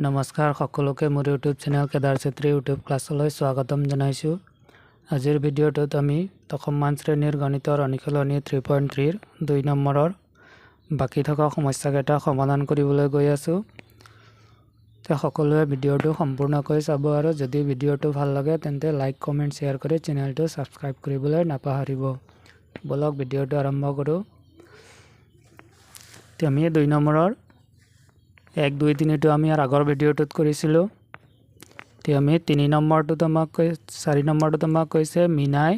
নমস্কাৰ সকলোকে মোৰ YouTube channel Kedar Chetri YouTube ক্লাছলৈ স্বাগতম জনাইছোঁ। আজিৰ ভিডিঅ'টোত আমি দশমমান শ্ৰেণীৰ গণিতৰ অনুশীলনী 3.3 ৰ 2 নম্বৰৰ বাকি থকা সমস্যাকেইটা সমাধান কৰিবলৈ গৈ আছোঁ। সকলোৱে ভিডিঅ'টো সম্পূৰ্ণকৈ চাব আৰু যদি ভিডিঅ'টো ভাল লাগে তেন্তে লাইক কমেণ্ট শ্বেয়াৰ কৰি চেনেলটো ছাবস্ক্ৰাইব কৰিবলৈ নাপাহৰিব। বলক ভিডিঅ'টো আৰম্ভ কৰোঁ। আমি 2 নম্বৰৰ 1 2 3 টো আমি আগৰ ভিডিঅ'টোত কৰিছিলোঁ। আমি 3 নম্বৰটোত আমাক 4 নম্বৰটোত আমাক কৈছে মিনাই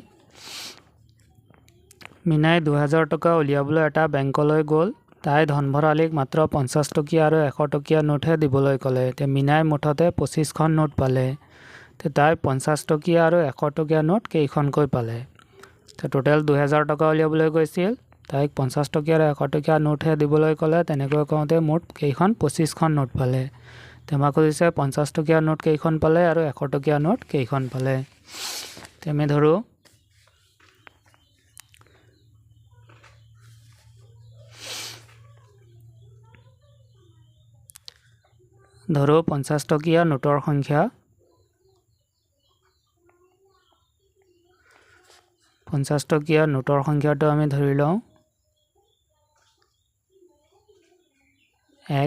2000 টকা উলিয়াবলৈ এটা বেংকলৈ গ'ল। তাই ধনভৰালীক মাত্ৰ 50 টকীয়া আৰু 100 টকীয়া নোটহে দিবলৈ ক'লে। মিনাই মুঠতে 25খন নোট পালে। তাই 50 টকীয়া আৰু 100 টকীয়া নোট কেইখনকৈ পালে? টোটেল 2000 টকা উলিয়াবলৈ কৈছিল। তাইক 50 টকীয়া আৰু 100 টকীয়া নোটহে দিবলৈ ক'লে। তেনেকৈ কওঁতে মুঠ কেইখন 25খন নোট পালে। আমাক কৈছে 50 টকীয়া নোট কেইখন পালে আৰু 100 টকীয়া নোট কেইখন পালে। আমি ধৰোঁ ধৰো 50 টকীয়া নোটৰ সংখ্যা 50 টকীয়া নোটৰ সংখ্যাটো আমি ধৰি লওঁ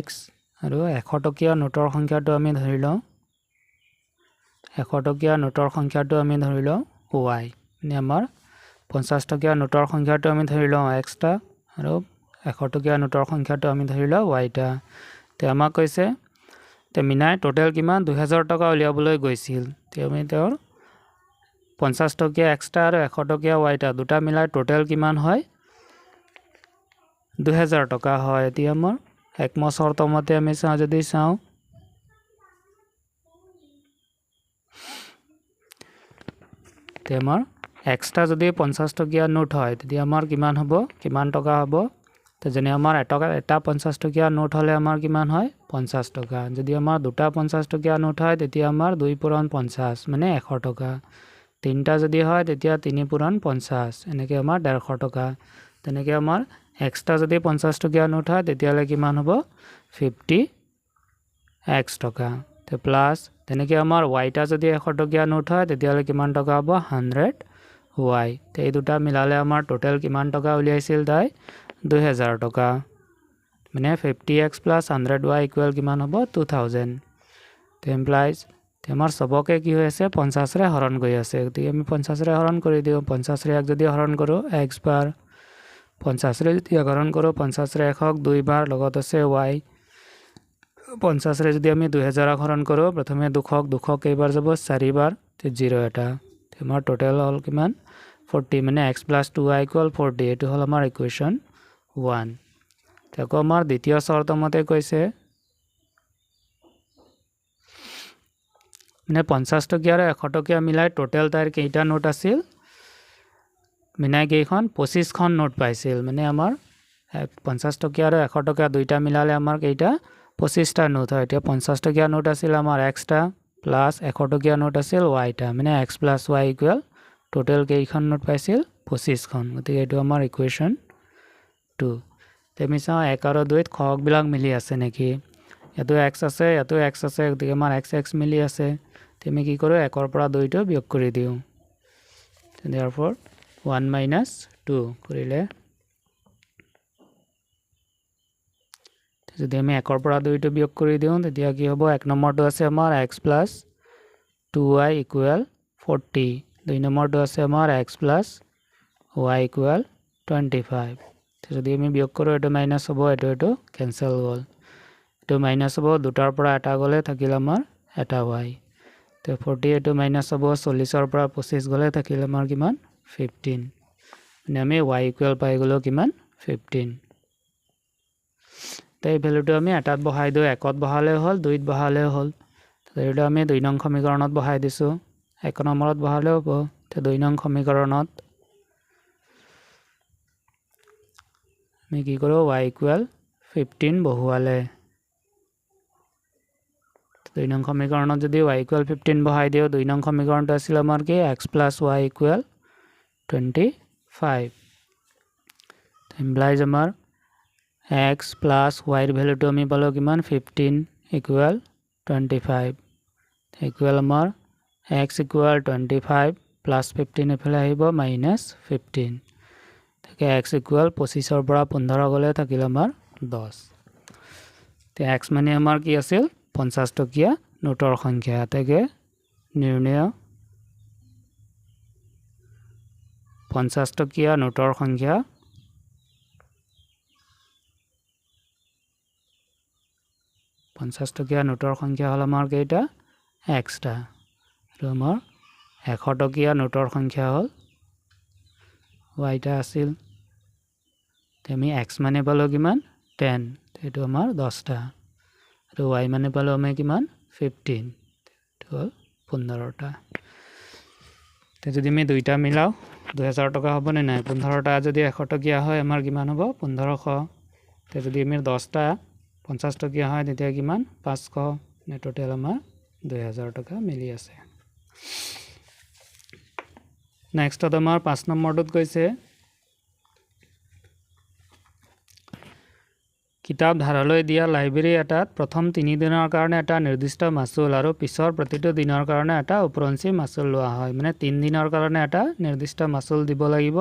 x আৰু 100 টকীয়া নোটৰ সংখ্যাটো আমি ধৰি লওঁ 100 টকীয়া নোটৰ সংখ্যাটো আমি ধৰি লওঁ y। মানে আমাৰ 50 টকীয়া নোটৰ সংখ্যাটো আমি ধৰি লওঁ x টা আৰু 100 টকীয়া নোটৰ সংখ্যাটো আমি ধৰি লওঁ y টা। আমাক কৈছে মিনাই টোটেল কিমান 2000 টকা উলিয়াবলৈ গৈছিল। আমি তেওঁৰ 50 টকীয়া x টা আৰু 100 টকীয়া y টা দুটা মিলাই টোটেল কিমান হয় 2000 টকা হয়। এতিয়া আমাৰ একমত চৰ্ত মতে আমি যদি চাওঁ আমাৰ x টা যদি 50 টকীয়া নোট হয় তেতিয়া আমাৰ কিমান হ'ব কিমান টকা হ'ব? যেনে আমাৰ এটা 50 টকীয়া নোট হ'লে আমাৰ কিমান হয় 50 টকা। যদি আমাৰ দুটা 50 টকীয়া নোট হয় তেতিয়া আমাৰ 2 পূৰণ 50 মানে 100 টকা। তিনিটা যদি হয় তেতিয়া 3 পূৰণ 50 এনেকৈ আমাৰ 150 টকা। তেনেকৈ আমাৰ x টা যদি 50 টকীয়া নোট হয় তেতিয়াহ'লে কিমান হ'ব 50x টকা। প্লাছ তেনেকৈ আমাৰ y টা যদি 100 টকীয়া নোট হয় তেতিয়াহ'লে কিমান টকা হ'ব 100y। এই দুটা মিলালে আমাৰ টোটেল কিমান টকা উলিয়াইছিল তাই 2000 টকা। মানে 50x + 100y = কিমান হ'ব 2000। এমপ্লাইজ আমাৰ চবকে কি হৈ আছে 50 ৰে হৰণ গৈ আছে। গতিকে আমি 50 ৰে হৰণ কৰি দিওঁ। 50 ৰে যদি হৰণ কৰোঁ x বাৰ 50 ৰে যদি হৰণ কৰোঁ 50 ৰে 100ক 2 বাৰ লগত আছে y। 50 ৰে যদি আমি 2000ক হৰণ কৰোঁ প্ৰথমে 200ক কেইবাৰ যাব 4 বাৰ 0 এটা। আমাৰ টোটেল হ'ল কিমান 40 মানে x + 2y = 40। এইটো হ'ল আমাৰ ইকুৱেশ্যন 1। আকৌ আমাৰ দ্বিতীয় চৰ্ত মতে কৈছে মানে 50 টকীয়া আৰু 100 টকীয়া মিলাই টোটেল তাইৰ কেইটা নোট আছিল মিনাই কেইখন 25খন নোট পাইছিল। মানে আমাৰ 50 টকীয়া আৰু 100 টকীয়া দুইটা মিলালে আমাৰ কেইটা 25টা নোট হয়। এতিয়া 50 টকীয়া নোট আছিল আমাৰ x টা প্লাছ 100 টকীয়া নোট আছিল y টা। মানে x + y = টোটেল কেইখন নোট পাইছিল 25খন। গতিকে এইটো আমাৰ ইকুৱেশ্যন 2। আমি চাওঁ 1 আৰু 2ত সহগবিলাক মিলি আছে নেকি। ইয়াতো x আছে ইয়াতো x আছে। গতিকে আমাৰ x মিলি আছে। আমি কি কৰোঁ 1ৰ পৰা 2টো বিয়োগ কৰি দিওঁ। therefore 1 - 2 কৰিলে যদি আমি 1ৰ পৰা 2টো বিয়োগ কৰি দিওঁ তেতিয়া কি হ'ব 1 নম্বৰটো আছে আমাৰ x + 2y = 40। 2 নম্বৰটো আছে আমাৰ x + y = 25। যদি আমি বিয়োগ কৰোঁ এইটো মাইনাছ হ'ব এইটো কেনচেল হ'ল। এইটো মাইনাছ হ'ব দুটাৰ পৰা এটা গ'লে থাকিল আমাৰ এটা y। 40 এইটো মাইনাছ হ'ব 40ৰ পৰা 25 গ'লে থাকিল আমাৰ কিমান 15। মানে আমি y = পাই গ'লোঁ কিমান 15। এই ভেলুটো আমি এটাত বহাই দিওঁ 1ত বহালে হ'ল 2ত বহালে হ'ল। এইটো আমি 2 নং সমীকৰণত বহাই দিছোঁ। 1 নম্বৰত বহালেও হ'ব। 2 নং সমীকৰণত আমি কি কৰোঁ y = 15 বহুৱালে 2 নং সমীকৰণত যদি y = 15 বহাই দিওঁ 2 নং সমীকৰণটো আছিল আমাৰ কি x + y = 25। এমপ্লাইজ আমাৰ x + y ৰ ভেলুটো আমি পালোঁ কিমান 15 = 25 ইকুৱেল আমাৰ x ইকুৱেল 25 প্লাছ 15 এফালে আহিব মাইনাছ 15 তাকে x ইকুৱেল 25 পৰা 15 গ'লে থাকিল আমাৰ 10 তে x মানে আমাৰ কি আছিল 50 টকীয়া নোটৰ সংখ্যা তাকে নিৰ্ণয় 50 টকীয়া নোটৰ সংখ্যা 50 টকীয়া নোটৰ সংখ্যা হল আমাৰ কেইটা x টা আৰু আমাৰ 100 টকীয়া নোটৰ সংখ্যা হল y টা আছিল তে আমি x মানে পালো কিমান 10 এটো আমাৰ 10 টা আৰু y মানে পালো আমি কিমান 15 এটো হল 15 টা তে যদি আমি দুইটা মিলাও 2000 টকা হ'ব নে নাই 15 টা যদি 100 টকীয়া হয় আমাৰ কিমান হ'ব 1500 তে যদি আমি 10 টা 50 টকীয়া হয় তেতিয়া কিমান 500 নে টোটাল আমাৰ 2000 টকা মিলি আছে নেক্সট আমাৰ 5 নম্বৰটোত কৈছে কিতাপ ধাৰালৈ দিয়া লাইব্ৰেৰী এটাত প্ৰথম 3 দিনৰ কাৰণে এটা নিৰ্দিষ্ট মাচুল আৰু পিছৰ প্ৰতিটো দিনৰ কাৰণে এটা উপৰঞ্চি মাচুল লোৱা হয় মানে 3 দিনৰ কাৰণে এটা নিৰ্দিষ্ট মাচুল দিব লাগিব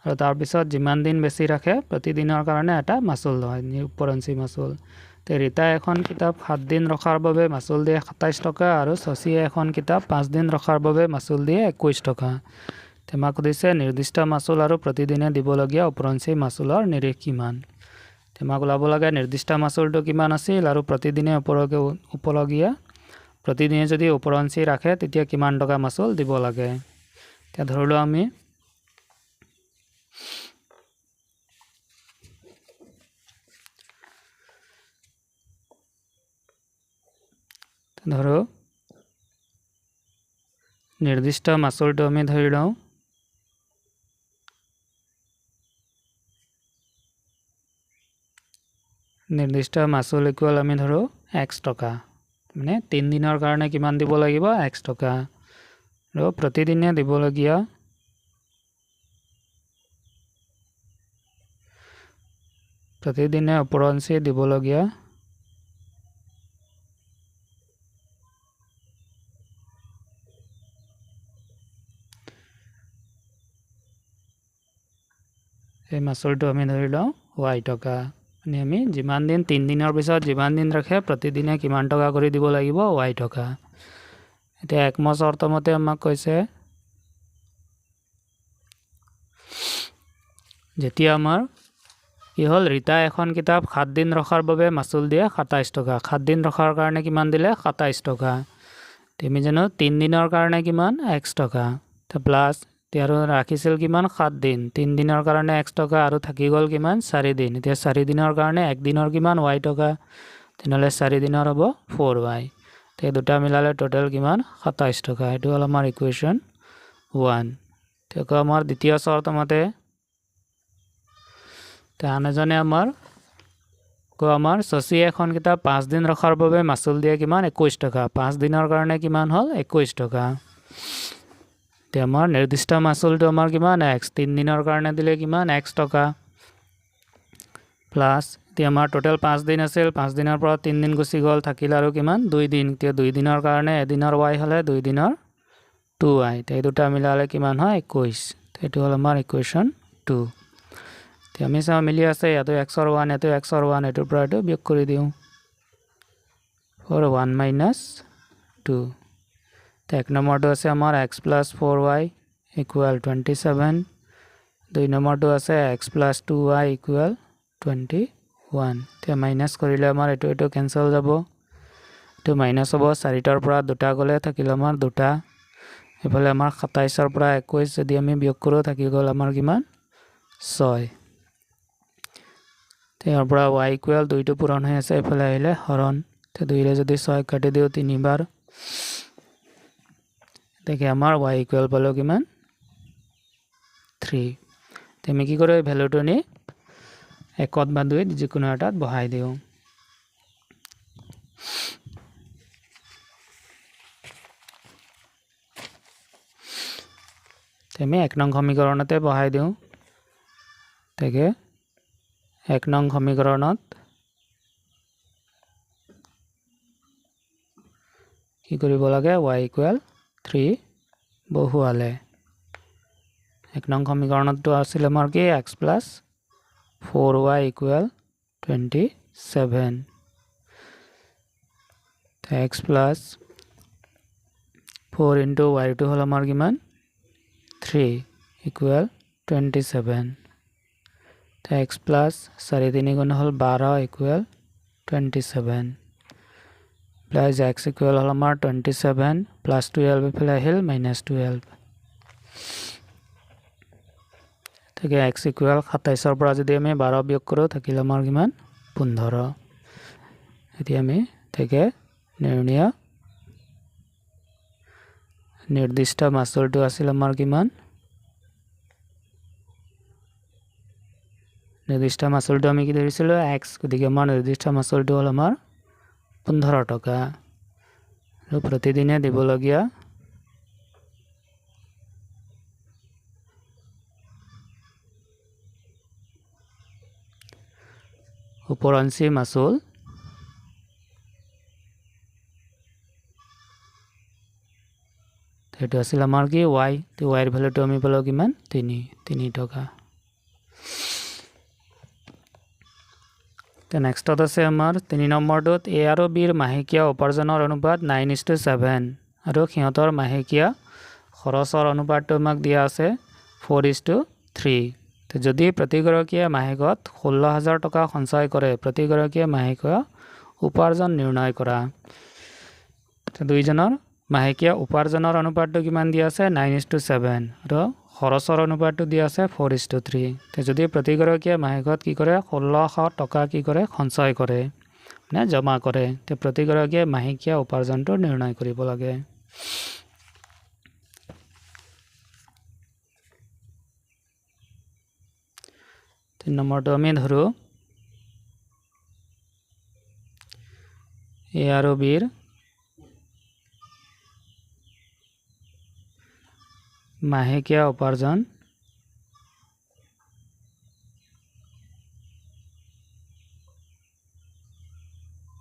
আৰু তাৰ পিছত যিমান দিন বেছি ৰাখে প্ৰতিদিনৰ কাৰণে এটা মাচুল লয় উপৰঞ্চি মাচুল তে ৰীতা এখন কিতাপ 7 দিন ৰখাৰ বাবে মাচুল দিয়ে 27 টকা আৰু শশীয়ে এখন কিতাপ 5 দিন ৰখাৰ বাবে মাচুল দিয়ে 21 টকা তেমাক দিছে নিৰ্দিষ্ট মাচুল আৰু প্ৰতিদিনে দিবলগীয়া উপৰঞ্চি মাচুলৰ নিৰিখ কিমান তেমাক ওলাব লাগে নিৰ্দিষ্ট মাচুলটো কিমান আছিল আৰু প্ৰতিদিনে উপলগীয়া প্ৰতিদিনে যদি উপৰঞ্চি ৰাখে তেতিয়া কিমান টকা মাচুল দিব লাগে তে ধৰিলো আমি ধৰো নিৰ্দিষ্ট মাচুলটো আমি ধৰি লওঁ নিৰ্দিষ্ট মাচুল ইকুৱেল আমি ধৰো x টকা মানে 3 দিনৰ কাৰণে কিমান দিব লাগিব x টকা আৰু প্ৰতিদিনে দিবলগীয়া প্ৰতিদিনে উপৰঞ্চি দিবলগীয়া এই মাচুলটো আমি ধৰি লওঁ y টকা মানে আমি যিমান দিন 3 দিনৰ পিছত যিমান দিন ৰাখে প্ৰতিদিনে কিমান টকা কৰি দিব লাগিব y টকা এতিয়া একমত শৰ্তমতে আমাক কৈছে যেতিয়া আমাৰ কি হল ৰীতা এখন কিতাপ 7 দিন ৰখাৰ বাবে মাচুল দিয়ে 27 টকা 7 দিন ৰখাৰ কাৰণে কিমান দিলে 27 টকা তুমি জানো 3 দিনৰ কাৰণে কিমান x টকা তে প্লাস আৰু ৰাখিছিল কিমান 7 দিন 3 দিনৰ কাৰণে x টকা আৰু থাকি গল কিমান 4 দিন এতিয়া 4 দিনৰ কাৰণে এক দিনৰ কিমান y টকা তেনেহলে 4 দিনৰ হ'ব 4y তে দুটা মিলালে টোটাল কিমান 27 টকা এটো হল আমাৰ ইকুৱেশ্যন 1 তে আমাৰ দ্বিতীয় শৰ্ত মতে তে আনজনে আমাৰ শশী এখন কিতাপ 5 দিন ৰখাৰ বাবে মাচুল দিয়ে কিমান 21 টকা 5 দিনৰ কাৰণে কিমান হল 21 টকা তে আমাৰ নিৰ্দিষ্ট মাচুলটো আমাৰ কিমান x 3 দিনৰ কাৰণে দিলে কিমান x টকা প্লাস তে আমাৰ টোটাল 5 দিন আছিল 5 দিনৰ পৰা 3 দিন গুচি গল থাকিল আৰু কিমান 2 দিন তে 2 দিনৰ কাৰণে এদিনৰ y হলে 2 দিনৰ 2y তে দুটা মিলালে কিমান হয় 21 এটো হল আমাৰ ইকুৱেশ্যন 2 তে আমি চাও মিলি আছে ইয়াতো x or 1 এটো x or 1 এটোৰ পৰা এটো বিয়োগ কৰি দিও for 1 minus 2 তে এক নম্বৰটো আছে আমাৰ x plus 4y equal 27 দুই নম্বৰটো আছে x plus 2y equal 21 তে মাইনাস কৰিলে আমাৰ এটো কেনসেল যাব এটো মাইনাস হ'ব 4 টাৰ পৰা দুটা গলে থাকিল আমাৰ দুটা এফালে আমাৰ 27 ৰ পৰা 21 যদি আমি বিয়োগ কৰো থাকি গল আমাৰ কিমান 6 তে ইয়াৰ পৰা y equal 2 টো পূৰণ হৈ আছে এফালে আহিলে হৰণ তে 2 ৰে যদি 6 কাটি দিও 3 বাৰ দেখে আমাৰ y equal পালো কিমান 3 তে আমি কি কৰে ভ্যালুটো নি একত বা দুইত যিকোনো এটাত বহাই দিও তে আমি 1 নং সমীকৰণতে বহাই দিও তেকে 1 নং সমীকৰণত কি কৰিব লাগে y ইকুৱেল 3 বহুৱালে 1 নং সমীকৰণটো আছিল আমাৰ কি x plus 4y equal 27 x plus 4 into y to হল আমাৰ কিমান 3 equal 27 x plus 4 3 গুণ হল 12 equal 27 plus x equal হল আমাৰ 27 plus 12 ইফালে আহিল minus 12 থেকে x equal 27 ৰ পৰা যদি আমি 12 বিয়োগ কৰো থাকিলে আমাৰ কিমান 15 এতিয়া আমি থেকে নিৰ্দিষ্ট মাচুলটো আছিল আমাৰ কিমান নিৰ্দিষ্ট মাচুলটো আমি কি ধৰিছিলো x গতিকে আমাৰ নিৰ্দিষ্ট মাচুলটো হল আমাৰ 15 টকা আৰু প্ৰতিদিনে দিবলগীয়া উপৰঞ্চি মাচুল সেইটো আছিল আমাৰ কি y তো y এৰ ভ্যালুটো আমি পালো কিমান 3 টকা তো নেক্সটত আছে আমাৰ 3 নম্বৰটোত a আৰু b ৰ মাহেকীয়া উপাৰ্জনৰ অনুপাত 9:7 আৰু সিহঁতৰ মাহেকীয়া খৰচৰ অনুপাতটো আমাক দিয়া আছে 4:3 তো যদি প্ৰতিগৰাকীয়ে মাহেকত 16000 টকা সঞ্চয় কৰে প্ৰতিগৰাকীয়ে মাহেকীয়া উপাৰ্জন নিৰ্ণয় কৰা তো দুইজনৰ মাহেকীয়া উপাৰ্জনৰ অনুপাতটো কিমান দিয়া আছে 9:7 আৰু খৰচৰ অনুপাতটো দিয়া আছে 4:3 তো যদি প্ৰতিগৰাকীয়ে মাহেকত কি কৰে 1600 টকা কি কৰে সঞ্চয় কৰে মানে জমা কৰে তো প্ৰতিগৰাকীয়ে মাহেকীয়া উপাৰ্জনটো নিৰ্ণয় কৰিব লাগে 3 নম্বৰটো আমি ধৰো a আৰু b ৰ মাহেকীয়া উপাৰ্জন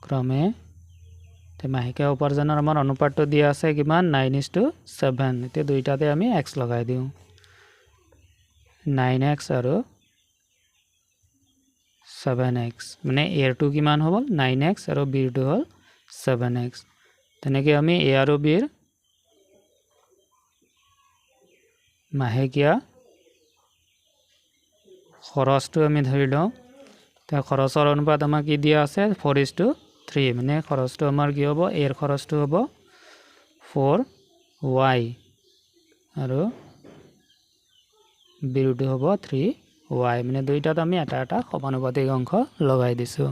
ক্ৰমে তে মাহেকীয়া উপাৰ্জনৰ আমাৰ অনুপাতটো দিয়া আছে কিমান 9:7 এতিয়া দুইটাতে আমি x লগাই দিও 9x আৰু 7x মানে a ৰ টো কিমান হ'ব 9x আৰু b ৰ টো হ'ল 7x তেনেকৈ আমি a আৰু b ৰ মাহেকীয়া খৰচটো আমি ধৰি লওঁ তে খৰচৰ অনুপাত আমাক কি দিয়া আছে 4:3 মানে খৰচটো আমাৰ কি হ'ব a ৰ খৰচটো হ'ব 4y আৰু b ৰ টো হ'ব 3y মানে দুইটাত আমি এটা এটা সমানুপাতিক অংশ লগাই দিছো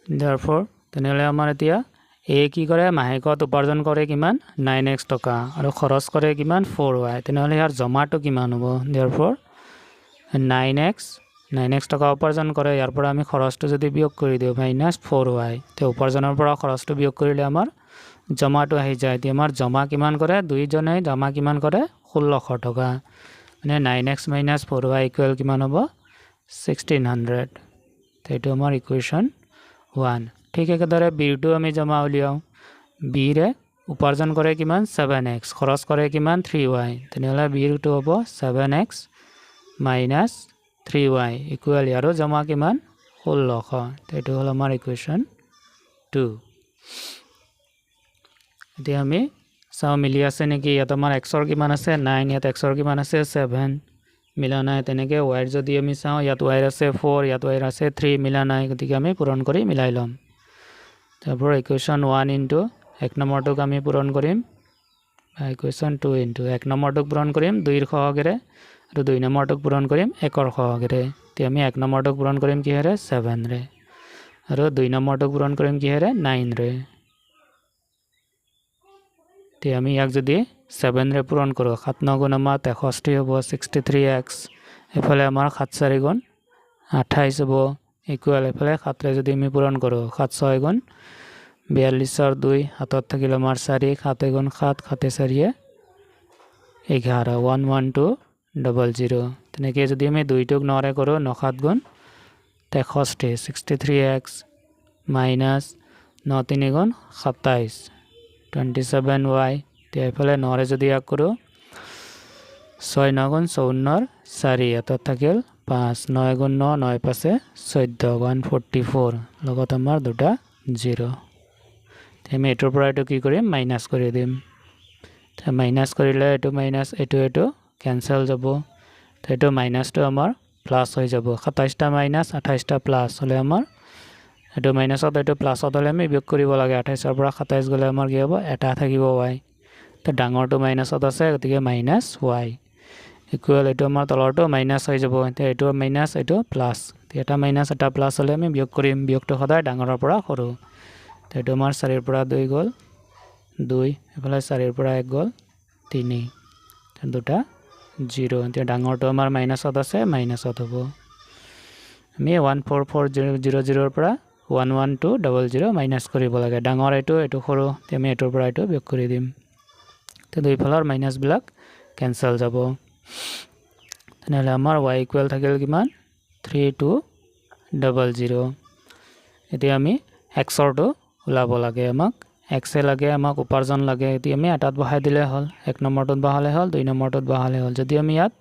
therefore তেনেহলে আমাৰ এতিয়া a কি কৰে মাহেকত উপাৰ্জন কৰে কিমান 9x টকা আৰু খৰচ কৰে কিমান 4y তেনেহলে ইয়াৰ জমাটো কিমান হ'ব therefore 9x টকা উপাৰ্জন কৰে ইয়াৰ পৰা আমি খৰচটো যদি বিয়োগ কৰি দিও -4y তে উপাৰ্জনৰ পৰা খৰচটো বিয়োগ কৰিলে আমাৰ জমাটো আহি যায় তে আমাৰ জমা কিমান কৰে দুইজনে জমা কিমান কৰে 1600 টকা মানে 9x - 4y ইকুৱেল কিমান হ'ব 1600 তে এইটো আমাৰ ইকুৱেশ্যন 1 ঠিক একেদৰে b টো আমি জমা উলিয়াও b ৰে উপাৰ্জন কৰে কিমান 7x খৰচ কৰে কিমান 3y তেনেহলে b টো হ'ব 7x - 3y ইকুৱেল আৰু জমা কিমান 1600 তে এইটো হ'ল আমাৰ ইকুৱেশ্যন 2 এতিয়া আমি চাও মিলি আছে নেকি ইয়াত আমাৰ x ৰ কিমান আছে 9 ইয়াত x ৰ কিমান আছে 7 মিলা নাই তেনেকৈ y যদি আমি চাও ইয়াত y আছে 4 ইয়াত y আছে 3 মিলা নাই গতিকে আমি পূৰণ কৰি মিলাই লম তাৰপৰ ইকুয়েশন 1 ইনটু 1 নম্বৰটোক আমি পূৰণ কৰিম ইকুয়েশন 2 ইনটু 1 নম্বৰটোক পূৰণ কৰিম 2 ৰ সহগেৰে আৰু 2 নম্বৰটোক পূৰণ কৰিম 1 ৰ সহগেৰে তে আমি 1 নম্বৰটোক পূৰণ কৰিম কিহেৰে 7 ৰে আৰু 2 নম্বৰটোক পূৰণ কৰিম কিহেৰে 9 ৰে তে আমি ইয়াক যদি 7 ৰে পূৰণ কৰো 7 9 গুণ আমাৰ 63 হ'ব 63x এফালে আমাৰ 7 4 গুণ 28 হ'ব ইকুৱেল এফালে 7 ৰে যদি আমি পূৰণ কৰো 7 6 গুণ 42 ৰ 2 হাতত থাকিলে আমাৰ 4 7 গুণ 7 7 4 11 11200 তেনেকৈ যদি আমি 2 টোক 9 ৰে কৰো 9 7 গুণ 63 63x - 9 3 গুণ 27 27y এতিয়া এইফালে 9 যদি ইয়াক কৰোঁ 6 9 গুণ 54 4 এটাত থাকিল 5 9 গুণ 9 9 পাছে 14 144 লগত আমাৰ দুটা 0 আমি এটোৰ পৰা এটো কি কৰিম মাইনাস কৰি দিম তে মাইনাস কৰিলে এটো মাইনাস এটো ক্যান্সেল যাব তো এটো মাইনাসটো আমাৰ প্লাস হৈ যাব 27টা মাইনাস 28টা প্লাস হলে আমাৰ এটো মাইনাসত এটো প্লাসত হলে আমি বিয়োগ কৰিব লাগে 28 ৰ পৰা 27 গলে আমাৰ কি হ'ব এটা থাকিব y তো ডাঙৰটো মাইনাসত আছে গতিকে মাইনাস y ইকুয়াল এটো আমাৰ তলৰটো মাইনাস হৈ যাব এটো মাইনাস এটো প্লাস এটা মাইনাস এটা প্লাস হলে আমি বিয়োগ কৰিম বিয়োগটো সদায় ডাঙৰৰ পৰা সৰু তো এটো আমাৰ 4 ৰ পৰা 2 গল 2 এফালে 4 ৰ পৰা 1 গল 3 তো দুটা 0 এতিয়া ডাঙৰটো আমাৰ মাইনাসত আছে মাইনাসত হ'ব আমি 14400 ৰ পৰা 11200 মাইনাস কৰিব লাগে ডাঙৰ এটো সৰু তে আমি এটোৰ পৰা এটো বিয়োগ কৰি দিম তো দুই ফালৰ মাইনাস বিলাক ক্যান্সেল যাব তেনেহলে আমাৰ y ইকুয়াল থাকিল কিমান 3200 এতিয়া আমি x ৰটো উলাব লাগে আমাক x এ লাগে আমাক উপাৰ্জন লাগে এতিয়া আমি এটাত বহাই দিলে হল এক নম্বৰটোত বহালে হল দুই নম্বৰটোত বহালে হল যদি আমি ইয়াত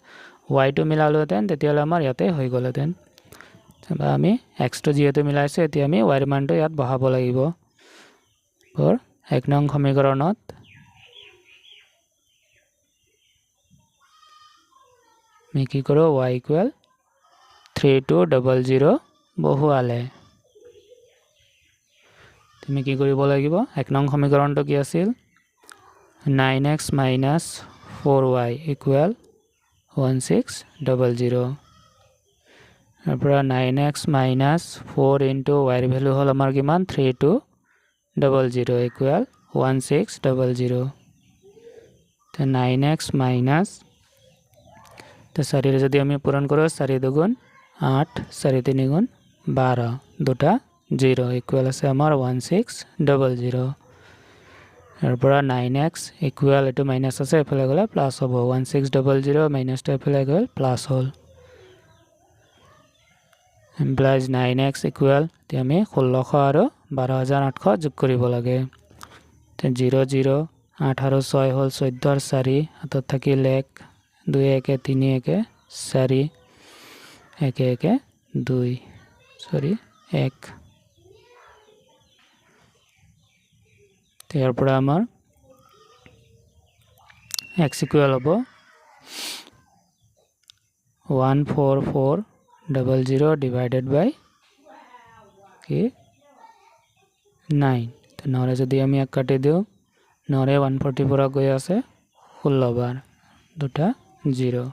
y টো মিলালোতেন তেতিয়ালে আমাৰ ইয়াতে হৈ গলতেন বা আমি x টো যেহেতু মিলাইছে এতিয়া আমি y ৰ মানটো ইয়াত বহাব লাগিব পৰ এক নং সমীকৰণত আমি কি কৰো y ইকুয়াল 3200 বহুৱালে তুমি কি কৰিব লাগিব এক নং সমীকৰণটো কি আছিল 9x - 4y ইকুয়াল 1600 পৰা 9x - 4 into y ৰ ভ্যালু হল আমাৰ কিমান 3200 ইকুয়াল 1600 তে 9x মাইনাস তো 4 যদি আমি পূরণ কৰো 4 দুগুণ 8 4 3 গুণ 12 দুটা 0 ইকুয়াল আছে আমাৰ 1600 এৰ পৰা 9x ইকুয়াল এটো মাইনাস আছে এফালে গলে প্লাস হ'ব 1600 মাইনাস টো এফালে গল প্লাস হল implies 9x ইকুয়াল তে আমি 1600 আৰু 12800 যোগ কৰিব লাগে তে 0 0 8 আৰু 6 হল 14 আৰু 4 হাতত থাকিল 1 2 1 3 1 4 1 1 2 সরি 1 ইয়াৰ পৰা আমাৰ x ইকুয়াল হ'ব 14400 divided by কি 9 তো 9 যদি আমি এক কাটি দিও 9 140 পৰা গৈ আছে 16 বাৰ দুটা 0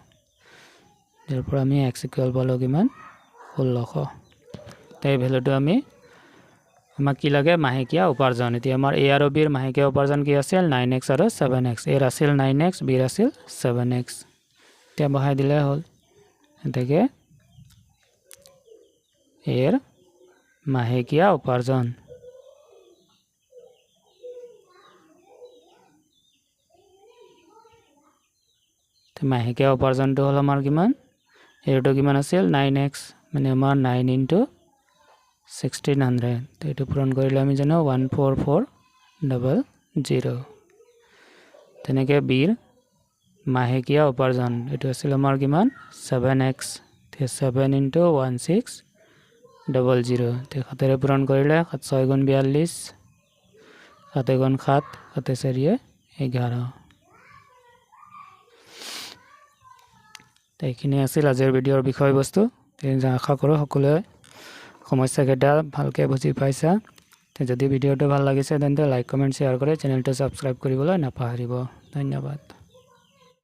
ইয়াৰ পৰা আমি x ইকুয়াল পালো কিমান 1600 তাই ভ্যালুটো আমি আমাক কি লাগে মাহেকিয়া উপাৰ্জন এতিয়া আমাৰ a আৰু b ৰ মাহেকিয়া উপাৰ্জন কি আছিল 9x আৰু 7x এৰ আছিল 9x b ৰ আছিল 7x এতিয়া বহাই দিলে হল এটাকে এৰ মাহেকিয়া উপাৰ্জন তে মাহেকিয়া উপাৰ্জনটো হল আমাৰ কিমান এৰটো কিমান আছিল 9x মানে আমাৰ 9 into 1600 তো এটো পূৰণ কৰিলে আমি জানো 14400 তেনেকে বিৰ মাহেকিয়া উপাৰ্জন এটো আছিল আমাৰ কিমান 7x তে 7 into 1600 তে 7 ৰে পূৰণ কৰিলে 7 6 গুণ 42 7 গুণ 7 7 4 11 এইখিনি আছিল আজিৰ ভিডিঅ'ৰ বিষয়বস্তু আশা কৰো সকলোৱে সমস্যাকেইটা ভালকে বুজি পাইছা যদি ভিডিঅ'টো ভাল লাগিছে তেন্তে লাইক কমেন্ট শেয়াৰ কৰি চেনেলটো সাবস্ক্ৰাইব কৰিবলৈ নাপাহৰিব ধন্যবাদ